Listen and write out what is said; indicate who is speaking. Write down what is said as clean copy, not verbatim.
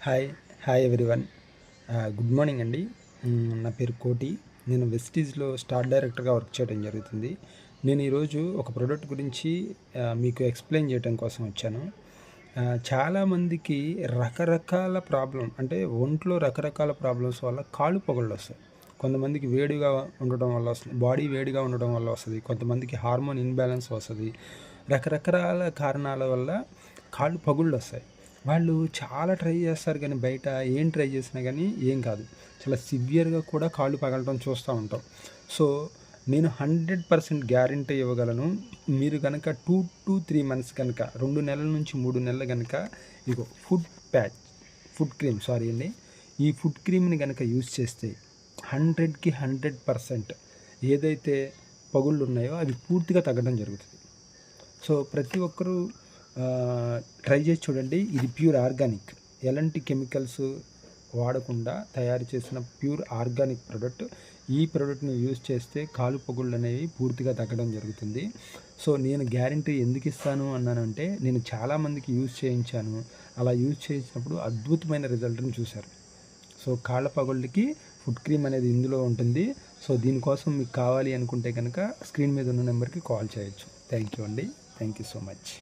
Speaker 1: Hi hi everyone. Good morning అండి. నా పేరు కోటి. నేను వెస్టీజ్లో స్టార్ డైరెక్టర్గా వర్క్ చేయడం జరుగుతుంది. నేను ఈరోజు ఒక ప్రోడక్ట్ గురించి మీకు ఎక్స్ప్లెయిన్ చేయడం కోసం వచ్చాను. చాలామందికి రకరకాల ప్రాబ్లం అంటే ఒంట్లో రకరకాల ప్రాబ్లమ్స్ వల్ల కాళ్ళు పొగళ్ళు వస్తాయి. కొంతమందికి వేడిగా ఉండడం వల్ల వస్తుంది, బాడీ వేడిగా ఉండడం వల్ల వస్తుంది, కొంతమందికి హార్మోన్ ఇన్బ్యాలెన్స్ వస్తుంది. రకరకాల కారణాల వల్ల కాళ్ళు పగుళ్ళు వస్తాయి. వాళ్ళు చాలా ట్రై చేస్తారు కానీ బయట ఏం ట్రై చేసినా కానీ ఏం కాదు. చాలా సివియర్గా కూడా కాళ్ళు పగలటం చూస్తూ ఉంటాం. సో నేను 100% గ్యారంటీ ఇవ్వగలను. మీరు కనుక 2 to 3 months కనుక 2 నెలల నుంచి 3 నెలలు కనుక ఇగో ఫుడ్ క్రీమ్ అండి, ఈ ఫుడ్ క్రీమ్ని కనుక యూజ్ చేస్తే 100కి 100% ఏదైతే పగుళ్ళు ఉన్నాయో అవి పూర్తిగా తగ్గడం జరుగుతుంది. సో ప్రతి ఒక్కరూ ట్రై చేసి చూడండి. ఇది ప్యూర్ ఆర్గానిక్, ఎలాంటి కెమికల్స్ వాడకుండా తయారు చేసిన ప్యూర్ ఆర్గానిక్ ప్రోడక్ట్. ఈ ప్రోడక్ట్ని యూజ్ చేస్తే కాలు పొగుళ్ళు అనేవి పూర్తిగా తగ్గడం జరుగుతుంది. సో నేను గ్యారంటీ ఎందుకు ఇస్తాను అన్నానంటే, నేను చాలామందికి యూజ్ చేయించాను. అలా యూజ్ చేసినప్పుడు అద్భుతమైన రిజల్ట్ని చూశారు. సో కాళ్ళ పగుళ్ళకి ఫుడ్ క్రీమ్ అనేది ఇందులో ఉంటుంది. సో దీనికోసం మీకు కావాలి అనుకుంటే కనుక స్క్రీన్ మీద ఉన్న నెంబర్కి కాల్ చేయొచ్చు. థ్యాంక్ యూ అండి. Thank you so much.